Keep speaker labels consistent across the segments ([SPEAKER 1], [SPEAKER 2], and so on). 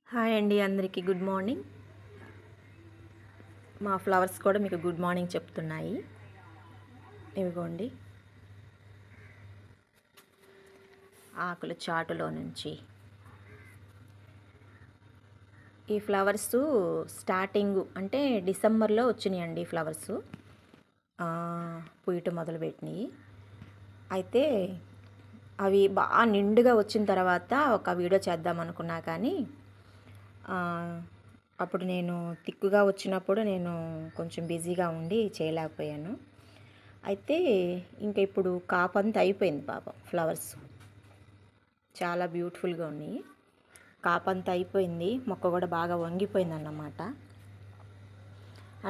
[SPEAKER 1] Hi అండి, అందరికీ good morning. మా ఫ్లవర్స్ కూడా మీకు గుడ్ మార్నింగ్ చెప్తున్నాయి. ఇవిగోండి, ఆకుల చాటులో నుంచి ఈ ఫ్లవర్స్ స్టార్టింగ్ అంటే డిసెంబర్లో వచ్చినాయండి. ఫ్లవర్స్ పూయటం మొదలుపెట్టినాయి. అయితే అవి బాగా నిండుగా వచ్చిన తర్వాత ఒక వీడియో చేద్దాం అనుకున్నా, కానీ అప్పుడు నేను తిక్కుగా వచ్చినప్పుడు నేను కొంచెం బిజీగా ఉండి చేయలేకపోయాను. అయితే ఇంకా ఇప్పుడు కాపంతా అయిపోయింది పాపం. ఫ్లవర్స్ చాలా బ్యూటిఫుల్గా ఉన్నాయి. కాపంతా అయిపోయింది, మొక్క కూడా బాగా వంగిపోయింది అన్నమాట.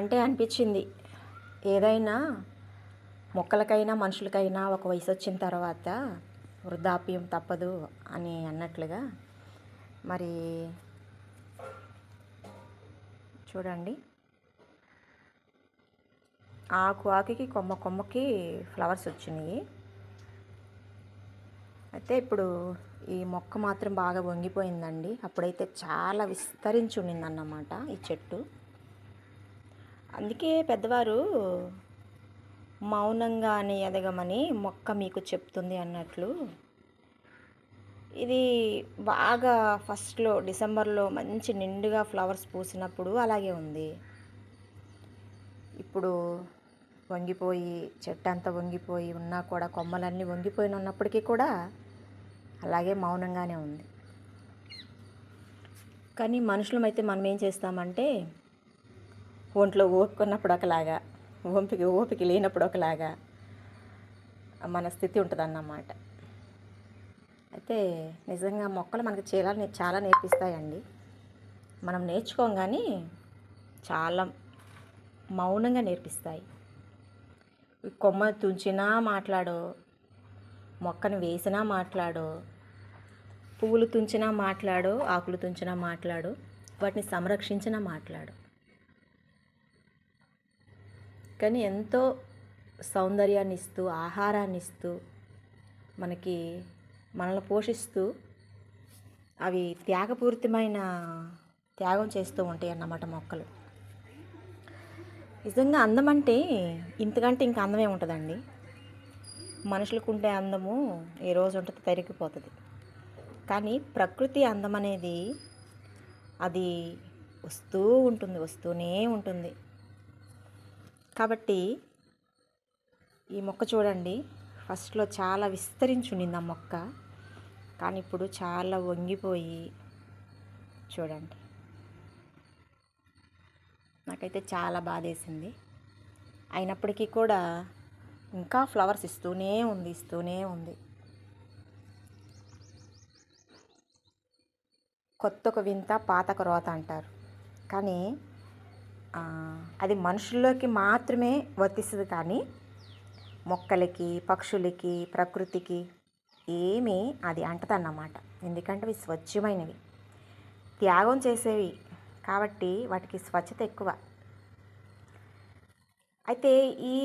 [SPEAKER 1] అంటే అనిపించింది, ఏదైనా మొక్కలకైనా మనుషులకైనా ఒక వయసు వచ్చిన తర్వాత వృద్ధాప్యం తప్పదు అని అన్నట్లుగా. మరి చూడండి, ఆకుకి కొమ్మకి ఫ్లవర్స్ వచ్చినాయి. అయితే ఇప్పుడు ఈ మొక్క మాత్రం బాగా వంగిపోయిందండి. అప్పుడైతే చాలా విస్తరించి ఉండిందన్నమాట ఈ చెట్టు. అందుకే పెద్దవారు మౌనంగానే ఎదగమని మొక్క మీకు చెప్తుంది అన్నట్లు. ఇది బాగా ఫస్ట్లో డిసెంబర్లో మంచి నిండుగా ఫ్లవర్స్ పూసినప్పుడు అలాగే ఉంది. ఇప్పుడు వంగిపోయి చెట్టు అంతా వంగిపోయి ఉన్నా కూడా, కొమ్మలన్నీ వంగిపోయిన ఉన్నప్పటికీ కూడా అలాగే మౌనంగానే ఉంది. కానీ మనుషులమైతే మనం ఏం చేస్తామంటే, ఒంట్లో ఓపిక ఉన్నప్పుడు ఒకలాగా, ఓపిక లేనప్పుడు ఒకలాగా మన స్థితి ఉంటుందన్నమాట. అయితే నిజంగా మొక్కలు మనకు చాలా నేర్పిస్తాయండి. మనం నేర్చుకోం, కానీ చాలా మౌనంగా నేర్పిస్తాయి. కొమ్మ తుంచినా మాట్లాడో, మొక్కను వేసినా మాట్లాడో, పువ్వులు తుంచినా మాట్లాడో, ఆకులు తుంచినా మాట్లాడో, వాటిని సంరక్షించినా మాట్లాడో. కానీ ఎంతో సౌందర్యాన్ని ఇస్తూ, ఆహారాన్ని ఇస్తూ, మనల్ని పోషిస్తూ, అవి త్యాగపూరితమైన త్యాగం చేస్తూ ఉంటాయి అన్నమాట మొక్కలు. నిజంగా అందం అంటే ఇంతకంటే ఇంకా అందమే ఉంటుందండి. మనుషులకు ఉండే అందము ఏ రోజు ఉంటుంది, తరిగిపోతుంది. కానీ ప్రకృతి అందం అనేది అది వస్తూనే ఉంటుంది. కాబట్టి ఈ మొక్క చూడండి, ఫస్ట్లో చాలా విస్తరించి ఉండింది ఆ మొక్క, కానీ ఇప్పుడు చాలా వంగిపోయి చూడండి. నాకైతే చాలా బాధేసింది. అయినప్పటికీ కూడా ఇంకా ఫ్లవర్స్ ఇస్తూనే ఉంది. కొత్తొక వింత పాతక రోత అంటారు, కానీ అది మనుషుల్లోకి మాత్రమే వర్తిస్తుంది. కానీ మొక్కలకి, పక్షులకి, ప్రకృతికి ఏమీ అది అంటదన్నమాట. ఎందుకంటే అవి స్వచ్ఛమైనవి, త్యాగం చేసేవి కాబట్టి వాటికి స్వచ్ఛత ఎక్కువ. అయితే ఈ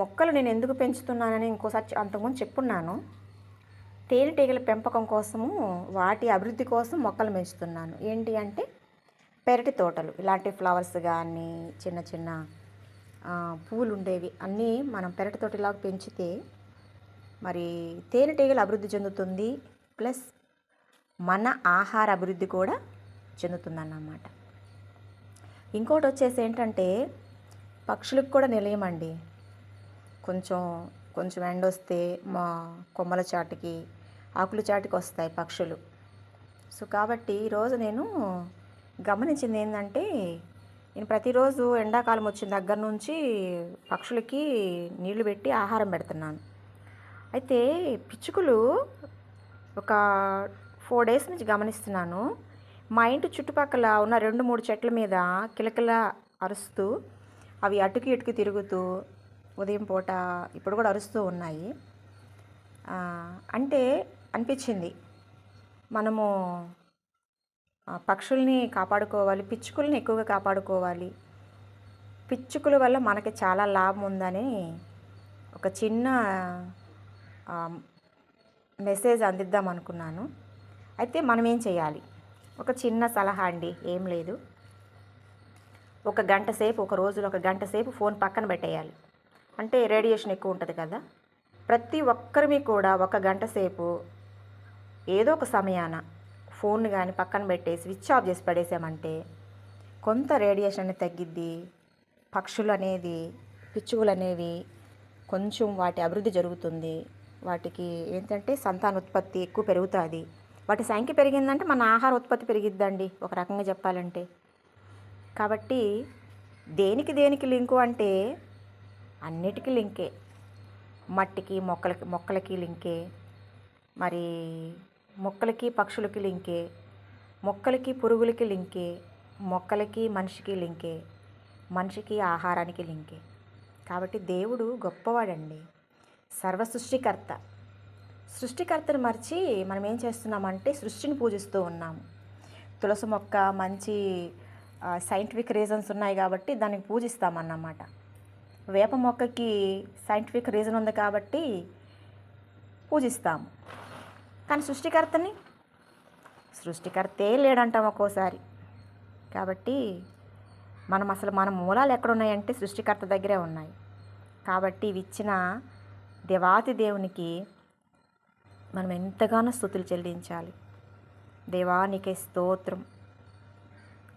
[SPEAKER 1] మొక్కలు నేను ఎందుకు పెంచుతున్నానని ఇంకోసారి అంతకుముందు చెప్పున్నాను. తేనెటీగల పెంపకం కోసము, వాటి అభివృద్ధి కోసం మొక్కలు పెంచుతున్నాను. ఏంటి అంటే పెరటి తోటలు, ఇలాంటి ఫ్లవర్స్ కానీ చిన్న పువ్వులు ఉండేవి అన్నీ మనం పెరటి తోటలాగా పెంచితే మరి తేనెటీగలు అభివృద్ధి చెందుతుంది, ప్లస్ మన ఆహార అభివృద్ధి కూడా చెందుతుందన్నమాట. ఇంకోటి వచ్చేసి ఏంటంటే పక్షులకు కూడా నిలయమండి. కొంచెం ఎండ వస్తే మా కొమ్మల చాటుకి, ఆకుల చాటుకి వస్తాయి పక్షులు. సో కాబట్టి ఈరోజు నేను గమనించింది ఏంటంటే, నేను ప్రతిరోజు ఎండాకాలం వచ్చిన దగ్గర నుంచి పక్షులకి నీళ్లు పెట్టి ఆహారం పెడుతున్నాను. అయితే పిచ్చుకలు ఒక 4 days నుంచి గమనిస్తున్నాను. మా ఇంటి చుట్టుపక్కల ఉన్న 2-3 చెట్ల మీద కిలకిల అరుస్తూ, అవి అటుకి ఇటుకి తిరుగుతూ ఉదయం పూట ఇప్పుడు కూడా అరుస్తూ ఉన్నాయి. అంటే అనిపించింది, మనము పక్షుల్ని కాపాడుకోవాలి, పిచ్చుకల్ని ఎక్కువగా కాపాడుకోవాలి. పిచ్చుకల వల్ల మనకి చాలా లాభం ఉందని ఒక చిన్న మెసేజ్ అందిద్దాం అనుకున్నాను. అయితే మనం ఏం చేయాలి? ఒక చిన్న సలహా అండి, ఏం లేదు. ఒక గంట సేపు, ఒక రోజులో ఒక గంట సేపు ఫోన్ పక్కన పెట్టేయాలి. అంటే రేడియేషన్ ఎక్కువ ఉంటుంది కదా. ప్రతి ఒక్కరిమి కూడా ఒక గంట సేపు ఏదో ఒక సమయాన ఫోన్ కానీ పక్కన పెట్టేసి స్విచ్ ఆఫ్ చేసి పడేసామంటే కొంత రేడియేషన్ అనేది తగ్గిద్ది. పక్షులు అనేది, పిచ్చుకలు అనేవి కొంచెం వాటి అభివృద్ధి జరుగుతుంది. వాటికి ఏంటంటే సంతానోత్పత్తి ఎక్కువ పెరుగుతుంది. వాటి సంఖ్య పెరిగిందంటే మన ఆహార ఉత్పత్తి పెరిగిద్దండి, ఒక రకంగా చెప్పాలంటే. కాబట్టి దేనికి దేనికి లింకు అంటే అన్నిటికీ లింకే. మట్టికి, మొక్కలకి లింకే, మరి మొక్కలకి పక్షులకి లింకే, మొక్కలకి పురుగులకి లింకే, మొక్కలకి మనిషికి లింకే, మనిషికి ఆహారానికి లింకే. కాబట్టి దేవుడు గొప్పవాడండి, సర్వ సృష్టికర్త. సృష్టికర్తను మర్చి మనం ఏం చేస్తున్నామంటే సృష్టిని పూజిస్తూ ఉన్నాము. తులసి మొక్క మంచి సైంటిఫిక్ రీజన్స్ ఉన్నాయి కాబట్టి దానికి పూజిస్తామన్నమాట. వేప మొక్కకి సైంటిఫిక్ రీజన్ ఉంది కాబట్టి పూజిస్తాము. కానీ సృష్టికర్తే లేడంటాం ఒక్కోసారి. కాబట్టి మన మూలాలు ఎక్కడున్నాయంటే సృష్టికర్త దగ్గరే ఉన్నాయి. కాబట్టి ఇవి ఇచ్చిన దేవాతి దేవునికి మనం ఎంతగానో స్తుతులు చెల్లించాలి. దేవానికే స్తోత్రం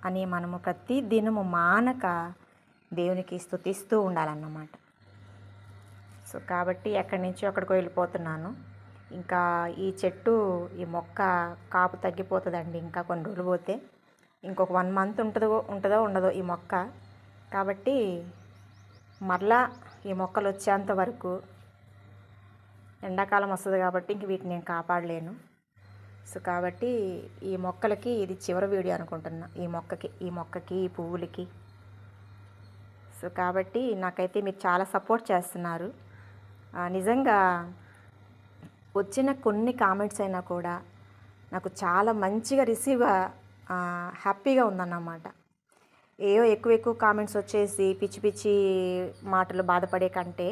[SPEAKER 1] అని మనము ప్రతి దినము మానక దేవునికి స్తుతిస్తూ ఉండాలన్నమాట. సో కాబట్టి ఎక్కడి నుంచో అక్కడికి వెళ్ళిపోతున్నాను. ఇంకా ఈ చెట్టు, ఈ మొక్క కాపు తగ్గిపోతుందండి. ఇంకా కొన్ని రోజులు పోతే ఇంకొక 1 మంత్ ఉంటుందో ఉండదో ఈ మొక్క. కాబట్టి మరలా ఈ మొక్కలు వచ్చేంత వరకు ఎండాకాలం వస్తుంది కాబట్టి ఇంక వీటిని నేను కాపాడలేను. సో కాబట్టి ఈ మొక్కలకి ఇది చివరి వీడియో అనుకుంటున్నా, ఈ మొక్కకి ఈ పువ్వులకి. సో కాబట్టి నాకైతే మీరు చాలా సపోర్ట్ చేస్తున్నారు. నిజంగా వచ్చిన కొన్ని కామెంట్స్ అయినా కూడా నాకు చాలా మంచిగా హ్యాపీగా ఉందన్నమాట. ఎక్కువ కామెంట్స్ వచ్చేసి పిచ్చి పిచ్చి మాటలు బాధపడే కంటే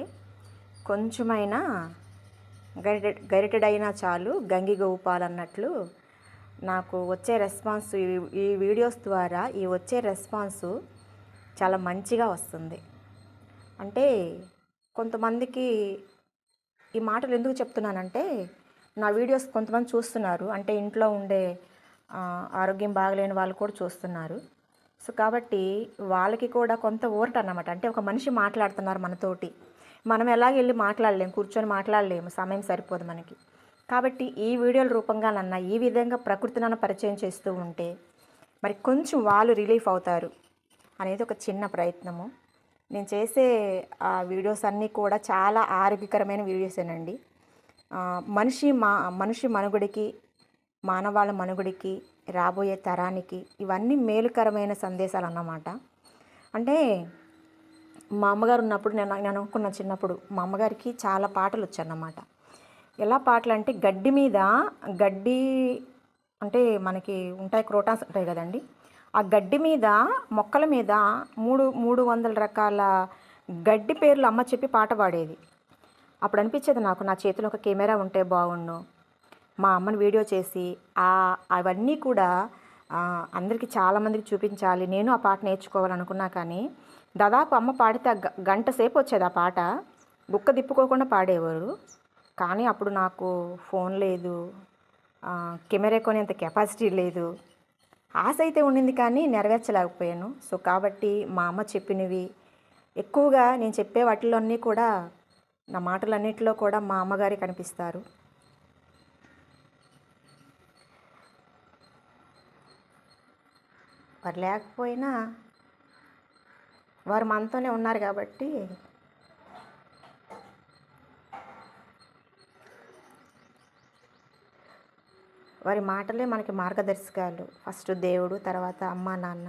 [SPEAKER 1] కొంచెమైనా గరిటెడైనా చాలు గంగి గోపాలన్నట్లు నాకు వచ్చే రెస్పాన్స్, ఈ వీడియోస్ ద్వారా వచ్చే రెస్పాన్సు చాలా మంచిగా వస్తుంది. అంటే కొంతమందికి ఈ మాటలు ఎందుకు చెప్తున్నానంటే, నా వీడియోస్ కొంతమంది చూస్తున్నారు, అంటే ఇంట్లో ఉండే ఆరోగ్యం బాగలేని వాళ్ళు కూడా చూస్తున్నారు. సో కాబట్టి వాళ్ళకి కూడా కొంత ఊరట అన్నమాట. అంటే ఒక మనిషి మాట్లాడుతున్నారు మనతోటి, మనం ఎలాగెళ్ళి మాట్లాడలేము, కూర్చొని మాట్లాడలేము, సమయం సరిపోదు మనకి. కాబట్టి ఈ వీడియోల రూపంగా ఈ విధంగా ప్రకృతిని పరిచయం చేస్తూ ఉంటే మరి కొంచెం వాళ్ళు రిలీఫ్ అవుతారు అనేది ఒక చిన్న ప్రయత్నము. నేను చేసే వీడియోస్ అన్నీ కూడా చాలా ఆరోగ్యకరమైన వీడియోసేనండి. మనిషి మనుగడికి, మానవాళి మనుగడికి, రాబోయే తరానికి ఇవన్నీ మేలుకరమైన సందేశాలు అన్నమాట. అంటే మా అమ్మగారు ఉన్నప్పుడు నేను అనుకున్న చిన్నప్పుడు మా అమ్మగారికి చాలా పాటలు వచ్చన్నమాట. ఎలా పాటలు అంటే గడ్డి అంటే మనకి ఉంటాయి, క్రోటాన్స్ ఉంటాయి కదండి. ఆ గడ్డి మీద, మొక్కల మీద 300 రకాల గడ్డి పేర్లు అమ్మ చెప్పి పాట పాడేది. అప్పుడు అనిపించేది నాకు, నా చేతిలో ఒక కెమెరా ఉంటే బాగుండు, మా అమ్మని వీడియో చేసి అవన్నీ కూడా అందరికీ చాలామందికి చూపించాలి, నేను ఆ పాట నేర్చుకోవాలనుకున్నా. కానీ దాదాపు అమ్మ పాడితే గంట సేపు వచ్చేది ఆ పాట, గుక్క తిప్పుకోకుండా పాడేవారు. కానీ అప్పుడు నాకు ఫోన్ లేదు, కెమెరా కొనేంత కెపాసిటీ లేదు. ఆశ అయితే ఉండింది కానీ నెరవేర్చలేకపోయాను. సో కాబట్టి మా అమ్మ చెప్పినవి ఎక్కువగా నేను చెప్పే వాటిలోన్నీ కూడా, నా మాటలన్నిటిలో కూడా మా అమ్మగారే కనిపిస్తారు. వారు లేకపోయినా వారు మనతోనే ఉన్నారు కాబట్టి వారి మాటలే మనకి మార్గదర్శకాలు. ఫస్ట్ దేవుడు, తర్వాత అమ్మ నాన్న,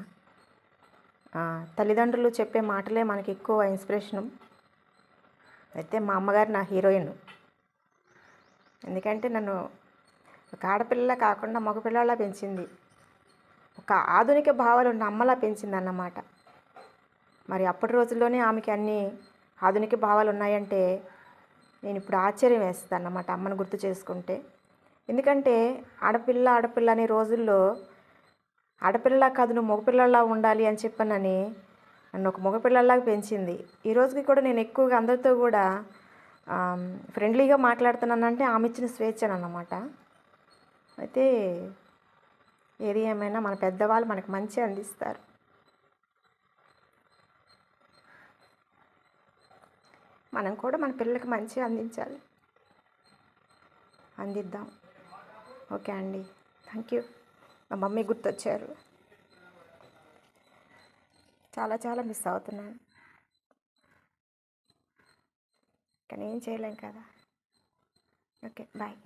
[SPEAKER 1] తల్లిదండ్రులు చెప్పే మాటలే మనకి ఎక్కువ ఇన్స్పిరేషను. అయితే మా అమ్మగారు నా హీరోయిన్. ఎందుకంటే నన్ను ఒక ఆడపిల్ల కాకుండా మగపిల్లలా పెంచింది, ఒక ఆధునిక భావాలు ఉన్న అమ్మలా పెంచింది అన్నమాట. మరి అప్పటి రోజుల్లోనే ఆమెకి అన్ని ఆధునిక భావాలు ఉన్నాయంటే నేను ఇప్పుడు ఆశ్చర్యం వేస్తాను అన్నమాట అమ్మను గుర్తు చేసుకుంటే. ఎందుకంటే ఆడపిల్ల అనే రోజుల్లో ఆడపిల్లలా కాదు నువ్వు మగపిల్లలా ఉండాలి అని చెప్పనని నన్ను ఒక మగపిల్లలాగా పెంచింది. ఈ రోజుకి కూడా నేను ఎక్కువగా అందరితో కూడా ఫ్రెండ్లీగా మాట్లాడుతున్నానంటే ఆమె ఇచ్చిన స్వేచ్ఛనన్నమాట. అయితే ఏది ఏమైనా మన పెద్దవాళ్ళు మనకు మంచి అందిస్తారు. మనం కూడా మన పిల్లలకి మంచి అందించాలి. అందిద్దాం. ఓకే అండి. Thank you. మా మమ్మీ గుర్తొచ్చారు. చాలా చాలా మిస్ అవుతున్నాను. కానీ ఏం చేయలేం కదా. Okay bye.